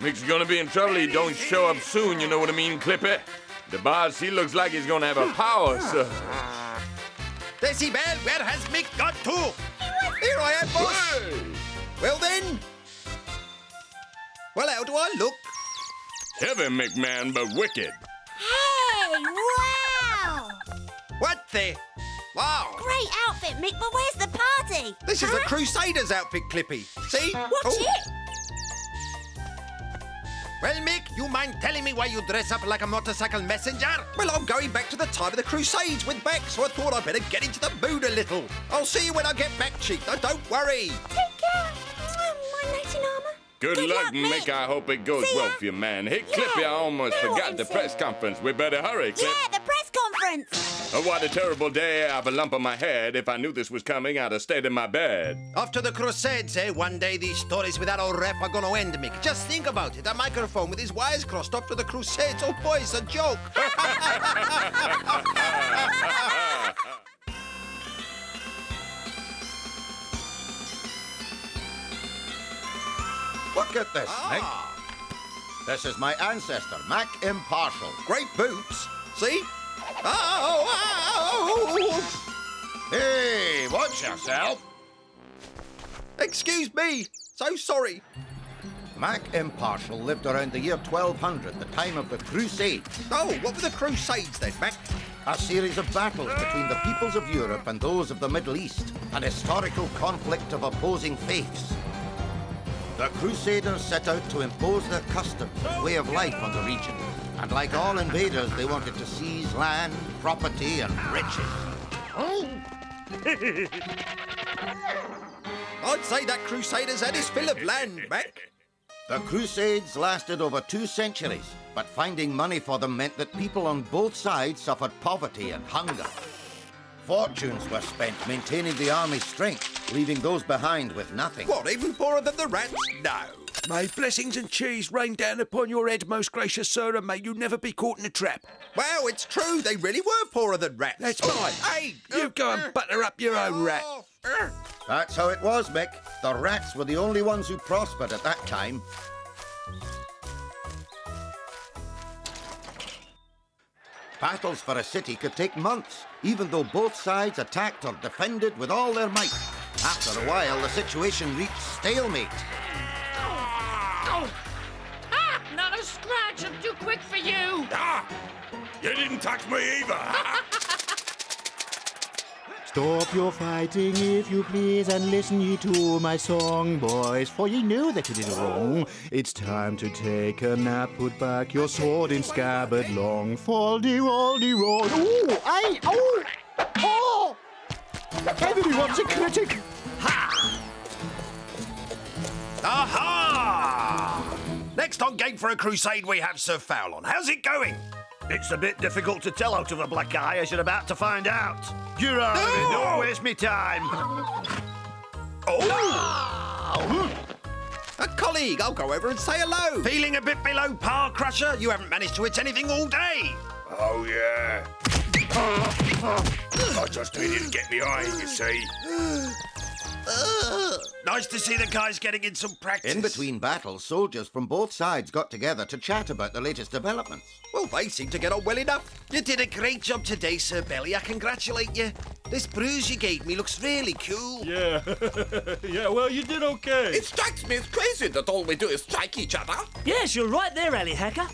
Mick's gonna be in trouble. He don't show up soon, you know what I mean, Clippy? The boss, he looks like he's gonna have a power, sir. Decibel, where has Mick got to? Here I am, boss. Hey! Well then. Well, how do I look? Heavy McMahon, but wicked. Hey, wow! What the? Wow. Great outfit, Mick, but where's the party? This is the Crusaders outfit, Clippy. See? Watch it. Well, Mick, you mind telling me why you dress up like a motorcycle messenger? Well, I'm going back to the time of the Crusades with Mac, so I thought I'd better get into the mood a little. I'll see you when I get back, Chief. No, don't worry. Take care. My knight in armour. Good luck, Mick. I hope it goes See ya. well for you, man. Hey, Yeah, Clippy, I almost know what forgot I'm the saying. press conference. We better hurry, Clip. Yeah, the press conference. Oh, what a terrible day. I have a lump on my head. If I knew this was coming, I'd have stayed in my bed. After the Crusades, one day these stories without a rep are gonna end, Mick. Just think about it. A microphone with his wires crossed after the Crusades. Oh, boy, it's a joke. Look at this, Mick. This is my ancestor, Mac-Impartial. Great boots. See? Oh. Hey, watch yourself. Excuse me. So sorry. Mac-Impartial lived around the year 1200, the time of the Crusades. Oh, what were the Crusades then, Mac? A series of battles between the peoples of Europe and those of the Middle East. An historical conflict of opposing faiths. The Crusaders set out to impose their customs and way of life on the region. And like all invaders, they wanted to seize land, property, and riches. I'd say that Crusaders had his fill of land, Mac. The Crusades lasted over 2 centuries, but finding money for them meant that people on both sides suffered poverty and hunger. Fortunes were spent maintaining the army's strength, leaving those behind with nothing. What, even poorer than the rats? No. May blessings and cheese rain down upon your head, most gracious sir, and may you never be caught in a trap. Well, it's true. They really were poorer than rats. That's fine. Hey, You go and butter up your own rat. That's how it was, Mick. The rats were the only ones who prospered at that time. Battles for a city could take months, even though both sides attacked or defended with all their might. After a while, the situation reached stalemate. Not a scratch. I'm too quick for you. Ah! You didn't touch me either. Stop your fighting, if you please, and listen ye to my song, boys, for ye know that it is wrong. It's time to take a nap, put back your sword in scabbard long. Fall-de-roll-de-roll. Ooh, aye, oh, oh! Everyone's a critic. Aha! Next on Game for a Crusade, we have Sir Fowlon. How's it going? It's a bit difficult to tell out of a black eye, as you're about to find out. You're all in it, don't waste me time. Oh! A colleague. I'll go over and say hello. Feeling a bit below par, Crusher? You haven't managed to hit anything all day. Oh, yeah. I just needed to get behind, you see. Nice to see the guys getting in some practice. In between battles, soldiers from both sides got together to chat about the latest developments. Well, they seem to get on well enough. You did a great job today, Sir Belly. I congratulate you. This bruise you gave me looks really cool. Yeah. Yeah, well, you did okay. It strikes me as crazy that all we do is strike each other. Yes, you're right there, Alley Hacker.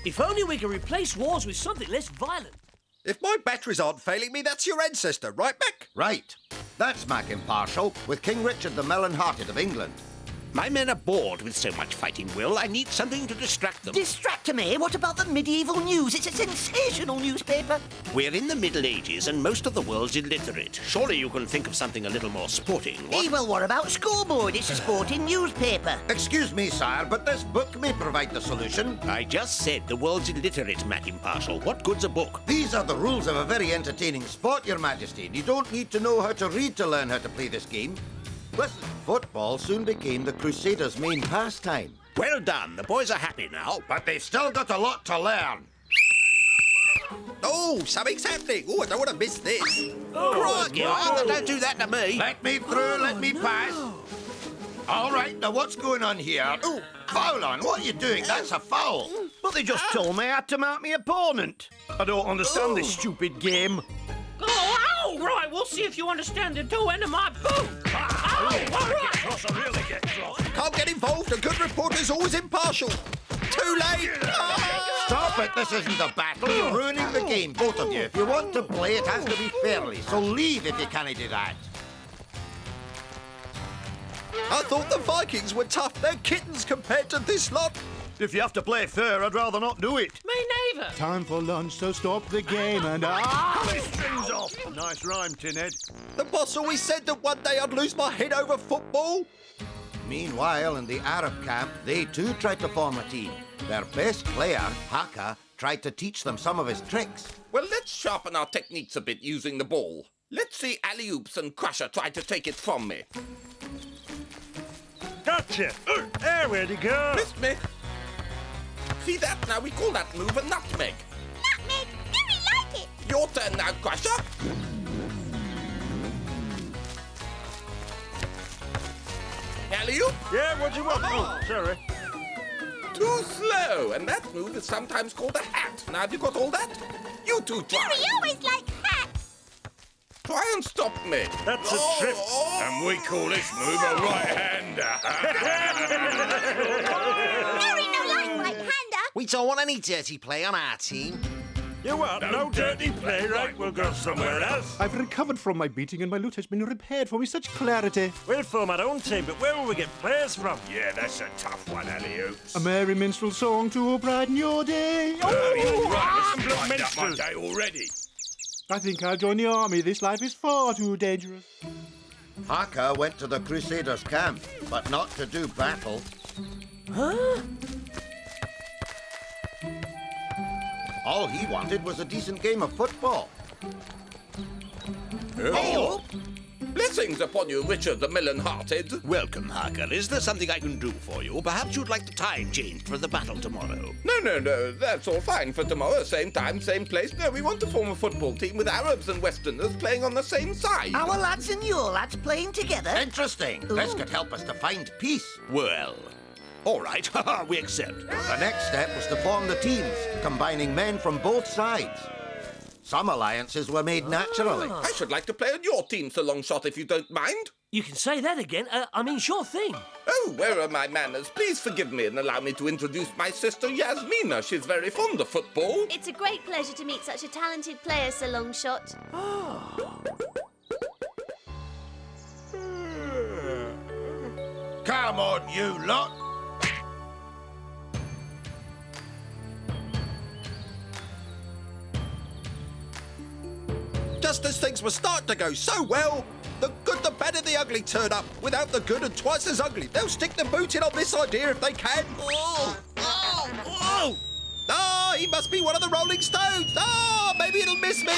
If only we could replace wars with something less violent. If my batteries aren't failing me, that's your ancestor, right, Mac? Right. That's Mac-Impartial, with King Richard the Melon-Hearted of England. My men are bored with so much fighting, Will. I need something to distract them. Distract me? What about the medieval news? It's a sensational newspaper. We're in the Middle Ages and most of the world's illiterate. Surely you can think of something a little more sporting, what? Well, what about Scoreboard? It's a sporting newspaper. Excuse me, sire, but this book may provide the solution. I just said the world's illiterate, Mac-Impartial. What good's a book? These are the rules of a very entertaining sport, Your Majesty, and you don't need to know how to read to learn how to play this game. Listen, football soon became the Crusaders' main pastime. Well done. The boys are happy now. But they've still got a lot to learn. Oh, something's happening. Oh, I don't want to miss this. Crikey, don't do that to me. Let me through, let me pass. All right, now what's going on here? Ooh, foul on, what are you doing? That's a foul. But they just told me I had to mark my opponent. I don't understand this stupid game. Oh, ow! Right, we'll see if you understand the toe end of my boot. Ow! All right. I really get cross. Can't get involved. A good reporter's always impartial. Too late. Stop it, this isn't a battle. You're ruining the game, both of you. If you want to play, it has to be fairly, so leave if you can't do that. I thought the Vikings were tough. They're kittens compared to this lot. If you have to play fair, I'd rather not do it. Me neither. Time for lunch, so stop the game and Cut his strings off. Nice rhyme, Tinhead. The boss always said that one day I'd lose my head over football. Meanwhile, in the Arab camp, they too tried to form a team. Their best player, Haka, tried to teach them some of his tricks. Well, let's sharpen our techniques a bit using the ball. Let's see alley-oops and Crusher try to take it from me. Gotcha. There, where'd he go? Missed me. See that? Now we call that move a nutmeg. Nutmeg! Very like it! Your turn now, Crusher. Alley-oop. Yeah, what do you want? Oh, sorry. Too slow, and that move is sometimes called a hat. Now have you got all that? You two try. We always like hats! Try and stop me. That's a trip. And we call this move a right-hander. Very no like right-hander! We don't want any dirty play on our team. You what? No dirty play, right? We'll go somewhere else. I've recovered from my beating and my loot has been repaired for me. Such clarity. We'll form our own team, but where will we get players from? Yeah, that's a tough one, alley-oops. A merry minstrel song to brighten your day. You're right. Blood Brightened up my minstrel. day already. I think I'll join the army. This life is far too dangerous. Haka went to the Crusaders' camp, but not to do battle. Huh? All he wanted was a decent game of football. Oh. Blessings upon you, Richard the Melon-Hearted. Welcome, Harker. Is there something I can do for you? Perhaps you'd like the time changed for the battle tomorrow. No, that's all fine for tomorrow. Same time, same place. No, we want to form a football team with Arabs and Westerners playing on the same side. Our lads and your lads playing together? Interesting. This could help us to find peace. Well, all right. We accept. The next step was to form the teams, combining men from both sides. Some alliances were made naturally. I should like to play on your team, Sir Longshot, if you don't mind. You can say that again. Sure thing. Oh, where are my manners? Please forgive me and allow me to introduce my sister Yasmina. She's very fond of football. It's a great pleasure to meet such a talented player, Sir Longshot. Come on, you lot. Just as things were starting to go so well, the good, the bad, and the ugly turn up. Without the good and twice as ugly. They'll stick the boot in on this idea if they can. Ah, he must be one of the Rolling Stones. Ah, maybe it'll miss me.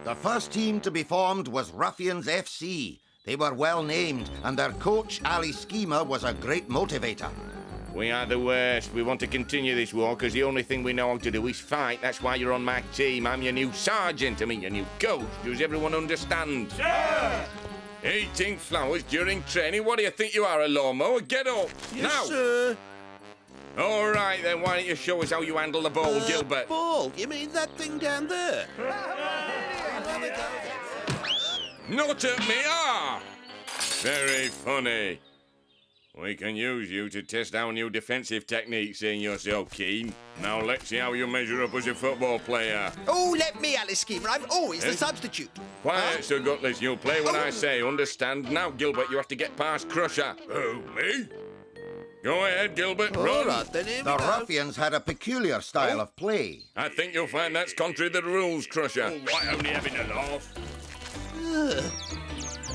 The first team to be formed was Ruffians FC. They were well named, and their coach, Ali Schema, was a great motivator. We are the worst. We want to continue this war because the only thing we know how to do is fight. That's why you're on my team. I'm your new sergeant. I mean, your new coach. Does everyone understand? Sir! Eating flowers during training? What do you think you are, a lawnmower? Get up! Yes, now! sir. All right, then. Why don't you show us how you handle the ball, Gilbert? Ball? You mean that thing down there? Not at me, ah! Very funny. We can use you to test our new defensive technique, seeing you're so keen. Now let's see how you measure up as a football player. Oh, let me, Alice Schemer. I'm always the Eh? substitute. Quiet, Sir Gutless. You'll play when I say, understand? Now, Gilbert, you have to get past Crusher. Oh, me? Go ahead, Gilbert. Run. All right, then, here we The go. Ruffians had a peculiar style of play. I think you'll find that's contrary to the rules, Crusher. Oh, right, only having a laugh.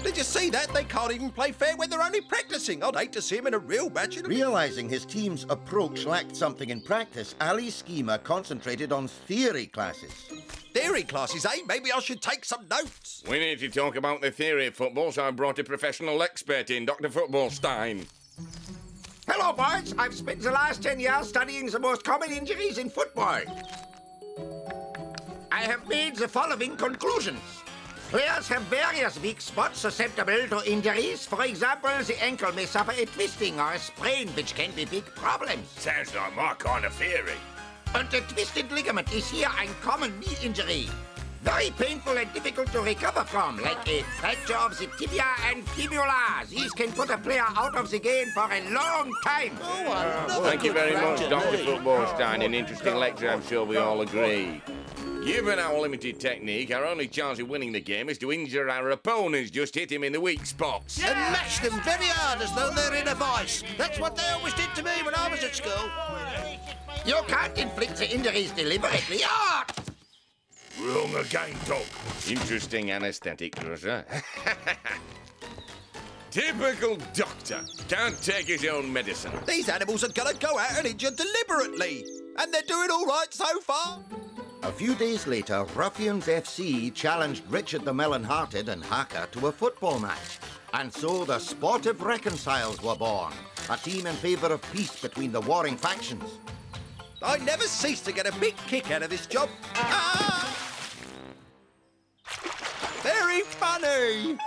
Did you see that? They can't even play fair when they're only practicing. I'd hate to see him in a real match. Realizing his team's approach lacked something in practice, Ali Schema concentrated on theory classes. Theory classes, eh? Maybe I should take some notes. We need to talk about the theory of football, so I brought a professional expert in, Dr. Footballstein. Hello, boys. I've spent the last 10 years studying the most common injuries in football. I have made the following conclusions. Players have various weak spots susceptible to injuries. For example, the ankle may suffer a twisting or a sprain, which can be big problems. Sounds like my kind of theory. And the twisted ligament is here a common knee injury. Very painful and difficult to recover from, like a fracture of the tibia and fibula. These can put a player out of the game for a long time. Thank you very much, Dr. Footballstein. An interesting lecture, I'm sure we all agree. Given our limited technique, our only chance of winning the game is to injure our opponents, just hit him in the weak spots. And mash them very hard as though they're in a vice. That's what they always did to me when I was at school. You can't inflict the injuries deliberately. Wrong again, Doc. Interesting anaesthetic, Crusade. Typical doctor. Can't take his own medicine. These animals are gonna go out and injure deliberately. And they're doing all right so far. A few days later, Ruffians FC challenged Richard the Melon-Hearted and Hacker to a football match. And so the Sportive Reconciles were born, a team in favour of peace between the warring factions. I never cease to get a big kick out of this job. Very funny.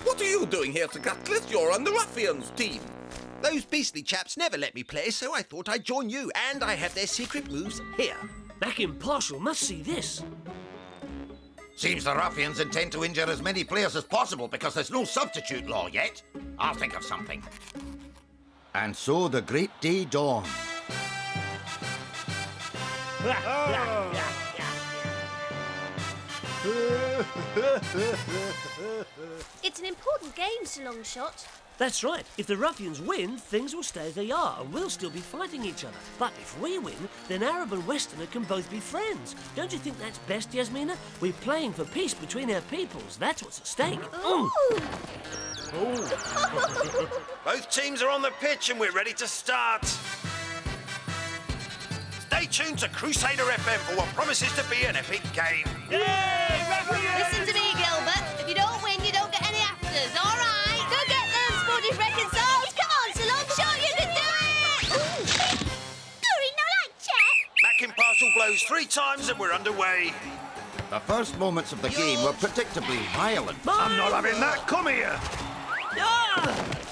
What are you doing here, Sir Cutlass? You're on the Ruffians team. Those beastly chaps never let me play, so I thought I'd join you, and I have their secret moves here. Mac-Impartial must see this. Seems the Ruffians intend to injure as many players as possible because there's no substitute law yet. I'll think of something. And so the great day dawned. It's an important game, Sir Longshot. That's right. If the Ruffians win, things will stay as they are, and we'll still be fighting each other. But if we win, then Arab and Westerner can both be friends. Don't you think that's best, Yasmina? We're playing for peace between our peoples. That's what's at stake. Both teams are on the pitch and we're ready to start. Stay tuned to Crusader FM for what promises to be an epic game. Listen to me, Gilbert. If you don't win, you don't get any afters, all right? Go get them, Sportive Reconciles. Come on, Sir Longshot, you can do it! Glory, no like check. Mac-Impartial blows 3 times and we're underway. The first moments of the game were predictably violent. I'm not having that. Come here.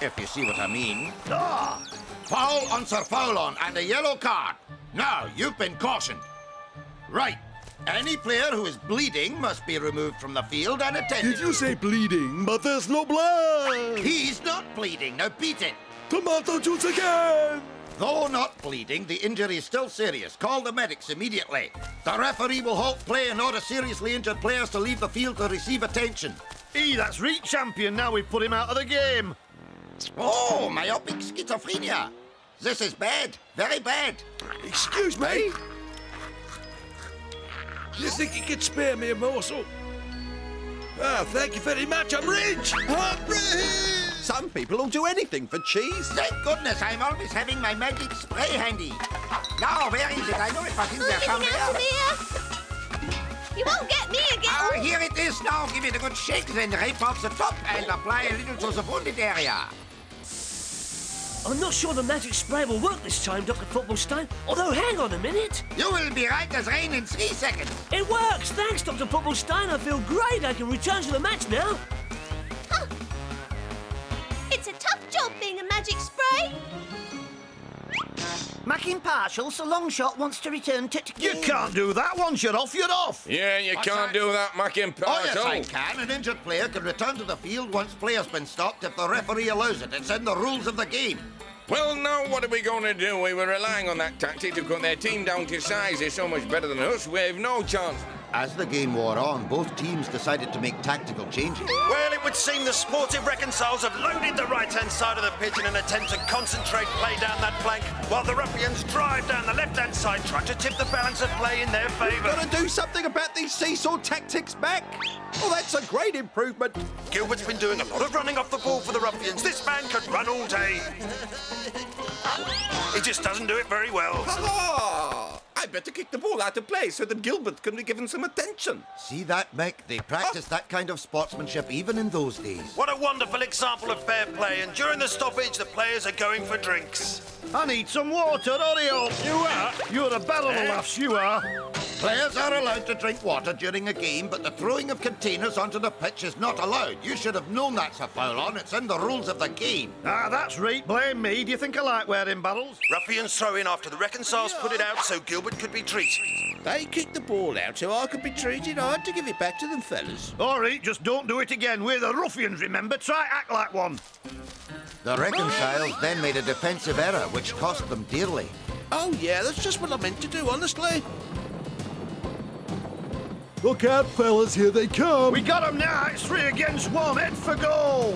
If you see what I mean. Foul on Sir Foulon and a yellow card. Now, you've been cautioned. Right. Any player who is bleeding must be removed from the field and attended. Did you say bleeding? But there's no blood. He's not bleeding. Now beat it. Tomato juice again. Though not bleeding, the injury is still serious. Call the medics immediately. The referee will halt play and order seriously injured players to leave the field to receive attention. That's Reach Champion. Now we've put him out of the game. Oh, myopic schizophrenia. This is bad. Very bad. Excuse me? You think you could spare me a morsel? Thank you very much. I'm rich. Some people will do anything for cheese. Thank goodness I'm always having my magic spray handy. Now, where is it? I know it was in there somewhere. You won't get me again. Here it is now. Give it a good shake, then rape off the top and apply a little to the wounded area. I'm not sure the magic spray will work this time, Dr. Footballstein. Although, hang on a minute. You will be right as rain in 3 seconds. It works. Thanks, Dr. Footballstein. I feel great. I can return to the match now. Huh. It's a tough job being a magic spray. Mac-Impartial, Sir Longshot wants to return to... You can't do that. Once you're off, you're off. Yeah, you can't do that, Mac-Impartial. Oh, yes, I can. An injured player can return to the field once play's been stopped if the referee allows it. It's in the rules of the game. Well, now what are we going to do? We were relying on that tactic to cut their team down to size. They're so much better than us. We've no chance. As the game wore on, both teams decided to make tactical changes. Well, it would seem the Sportive Reconciles have loaded the right-hand side of the pitch in an attempt to concentrate play down that flank, while the Ruffians drive down the left-hand side, trying to tip the balance of play in their favour. Gotta do something about these seesaw tactics, Mac. Well, that's a great improvement. Gilbert's been doing a lot of running off the ball for the Ruffians. This man could run all day. He just doesn't do it very well. Ha-ha! I better kick the ball out of play so that Gilbert can be given some attention. See that, Mac? They practiced that kind of sportsmanship even in those days. What a wonderful example of fair play, and during the stoppage, the players are going for drinks. I need some water, hurry up. You are? You're a barrel of laughs, you are. Players are allowed to drink water during a game, but the throwing of containers onto the pitch is not allowed. You should have known that's a foul on. It's in the rules of the game. Ah, that's right. Blame me. Do you think I like wearing barrels? Ruffians throw in after the reconciles put it out so Gilbert could be treated. They kicked the ball out so I could be treated. I had to give it back to them, fellas. All right, just don't do it again. We're the ruffians, remember? Try act like one. The reconciles then made a defensive error, which cost them dearly. Oh, yeah, that's just what I meant to do, honestly. Look out, fellas, here they come. We got them now. It's 3 against 1. Head for goal.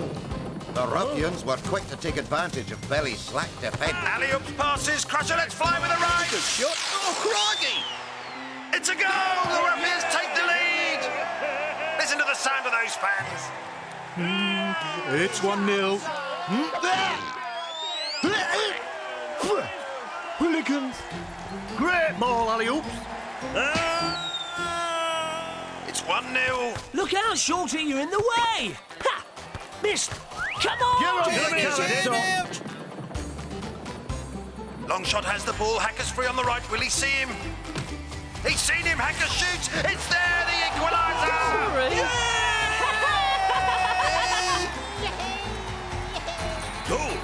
The ruffians were quick to take advantage of Belly's slack defence. Alley-oops passes. Crusher, let's fly with a right. Good shot. Oh, crikey! It's a goal. The ruffians take the lead. Listen to the sound of those fans. It's 1-0. Hooligans. Great ball, alley-oops. It's 1-0. Look out, Shorty, you're in the way! Ha! Missed! Come on! Longshot has the ball. Hacker's free on the right. Will he see him? He's seen him. Hacker shoots. It's there, the equaliser! Goal!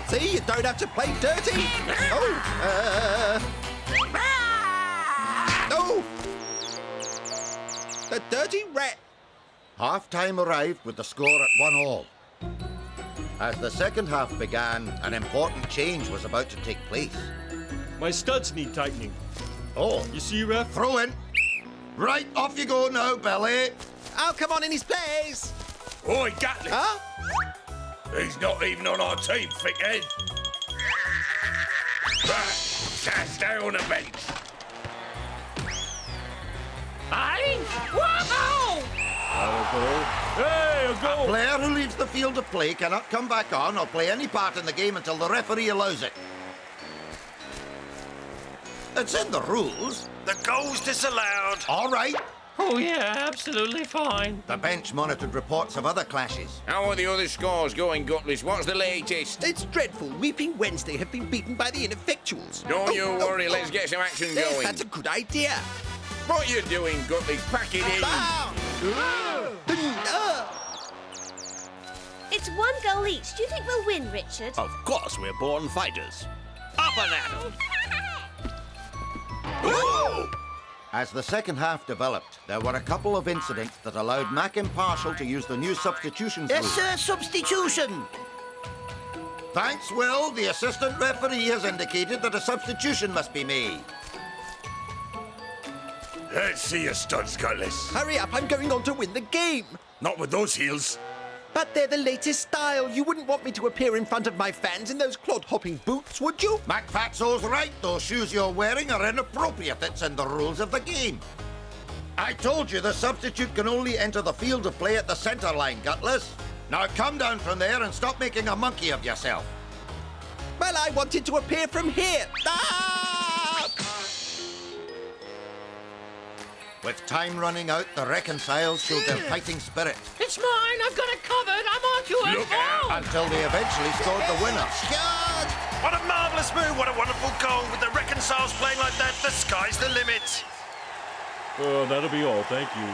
See, you don't have to play dirty. Oh, the dirty rat. Half-time arrived with the score at 1-1. As the second half began, an important change was about to take place. My studs need tightening. Oh, You see, ref? throw in. Right, off you go now, Belly. I'll come on in his place. Oi, Gatlin! Huh? He's not even on our team, thickhead. Right, stay on the bench. Aye? Whoa! Hey, a A goal! player who leaves the field of play cannot come back on or play any part in the game until the referee allows it. It's in the rules. The goal's disallowed. All right. Oh, yeah, absolutely fine. The bench monitored reports of other clashes. How are the other scores going, Gutless? What's the latest? It's dreadful. Weeping Wednesday have been beaten by the ineffectuals. Don't you worry, let's get some action Yes, going. that's a good idea. What you doing, Gutless? Pack it in. It's 1 goal each. Do you think we'll win, Richard? Of course, we're born fighters. Up and at 'em. As the second half developed, there were a couple of incidents that allowed Mac-Impartial to use the new substitutions Yes, rule. sir, substitution. Thanks, Will. The assistant referee has indicated that a substitution must be made. Let's see your studs, Gutless. Hurry up, I'm going on to win the game. Not with those heels. But they're the latest style. You wouldn't want me to appear in front of my fans in those clod-hopping boots, would you? Mac-Fatso's right. Those shoes you're wearing are inappropriate. It's in the rules of the game. I told you the substitute can only enter the field of play at the centre line, Gutless. Now come down from there and stop making a monkey of yourself. Well, I wanted to appear from here. With time running out, the reconciles showed their fighting spirit It's mine. I've got it covered. I'm on to it. Look out. until they eventually scored the winner. What a marvellous move. What a wonderful goal. With the reconciles playing like that, the sky's the limit. Oh, that'll be all, thank you.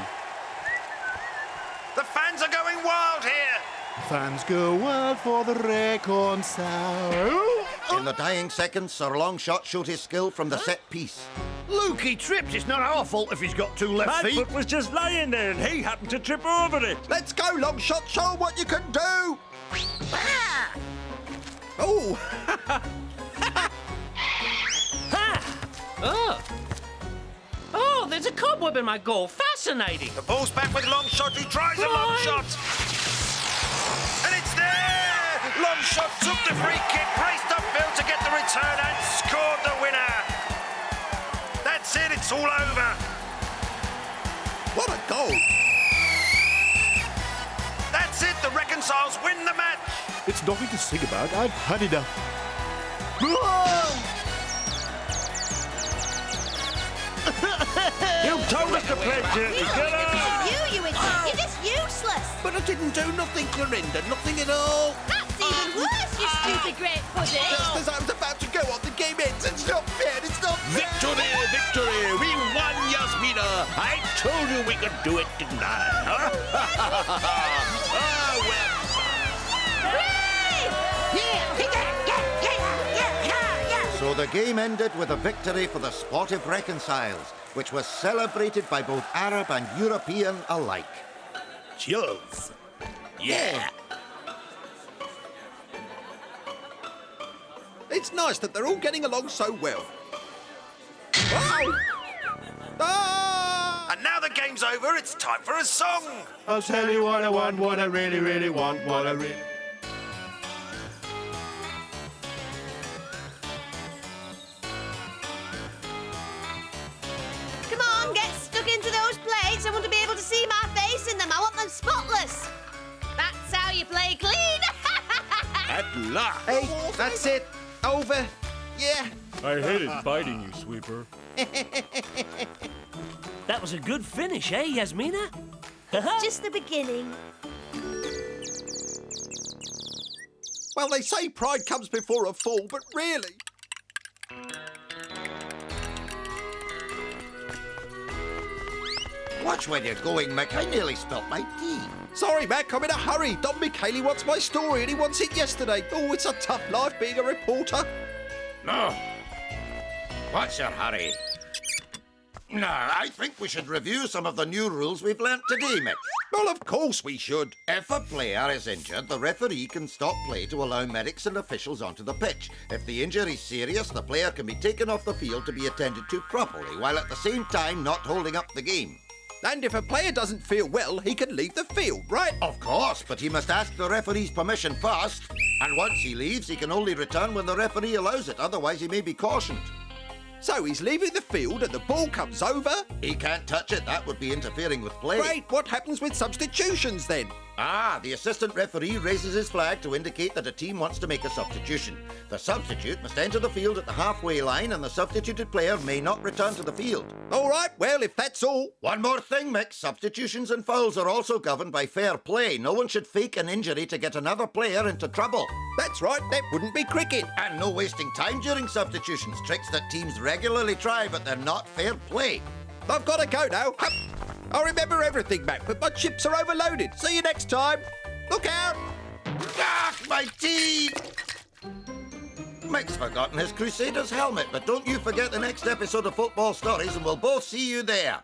The fans are going wild here. Fans go wild for the reconcile. In the dying seconds, Sir Longshot showed his skill from the set piece. Luke, he tripped. It's not our fault if he's got 2 left My feet. foot was just lying there and he happened to trip over it. Let's go, Longshot. Show 'em what you can do. Oh. Oh, there's a cobweb in my goal. Fascinating. The ball's back with Longshot, who tries a long shot. And it's there! Longshot took the free kick, raced upfield to get the return and scored the winner. That's it, it's all over. What a goal. That's it, the reconciles win the match. It's nothing to sing about. I've had enough. You told us to play dirty. Get out! You idiot! You're just useless! But I didn't do nothing, Clorinda. Nothing at all. That's even worse, you stupid great pudding! Just as I told you we could do it, didn't I? Huh? Oh, well. So the game ended with a victory for the sportive reconciles, which was celebrated by both Arab and European alike. Cheers. Yeah. It's nice that they're all getting along so well. Oh! Ah! And now the game's over, it's time for a song. I'll tell you what I want, what I really, really want, what I really... Come on, get stuck into those plates. I want to be able to see my face in them. I want them spotless. That's how you play clean. At last. Hey, that's it. Over. Yeah. I hated fighting you, Sweeper. That was a good finish, eh, Yasmina? Just the beginning. Well, they say pride comes before a fall, but really... Watch where you're going, Mick. I nearly spilt my tea. Sorry, Mac, I'm in a hurry. Don Michele wants my story and he wants it yesterday. Oh, it's a tough life being a reporter. No. What's your hurry? No, I think we should review some of the new rules we've learnt today, Mick. Well, of course we should. If a player is injured, the referee can stop play to allow medics and officials onto the pitch. If the injury is serious, the player can be taken off the field to be attended to properly, while at the same time not holding up the game. And if a player doesn't feel well, he can leave the field, right? Of course, but he must ask the referee's permission first. And once he leaves, he can only return when the referee allows it, otherwise he may be cautioned. So he's leaving the field and the ball comes over? He can't touch it, that would be interfering with play. Great, what happens with substitutions then? The assistant referee raises his flag to indicate that a team wants to make a substitution. The substitute must enter the field at the halfway line and the substituted player may not return to the field. All right, well, if that's all... One more thing, Mick. Substitutions and fouls are also governed by fair play. No one should fake an injury to get another player into trouble. That's right, that wouldn't be cricket. And no wasting time during substitutions. Tricks that teams regularly try, but they're not fair play. I've got to go now. I'll remember everything, Mac, but my chips are overloaded. See you next time. Look out! Ah, my teeth! Mick's forgotten his Crusaders helmet, but don't you forget the next episode of Football Stories and we'll both see you there.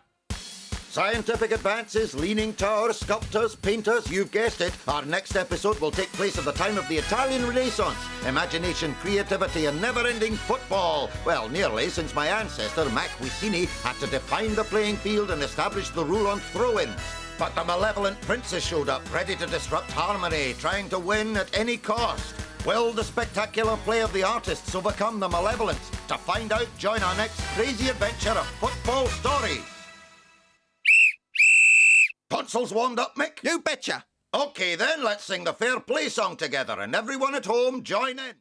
Scientific advances, leaning towers, sculptors, painters, you've guessed it. Our next episode will take place at the time of the Italian Renaissance. Imagination, creativity and never-ending football. Well, nearly, since my ancestor, Mac had to define the playing field and establish the rule on throw-ins. But the malevolent princess showed up, ready to disrupt harmony, trying to win at any cost. Will the spectacular play of the artists overcome the malevolence? To find out, join our next crazy adventure of Football Stories. Consoles warmed up, Mick? You betcha. OK then, let's sing the Fair Play song together and everyone at home join in.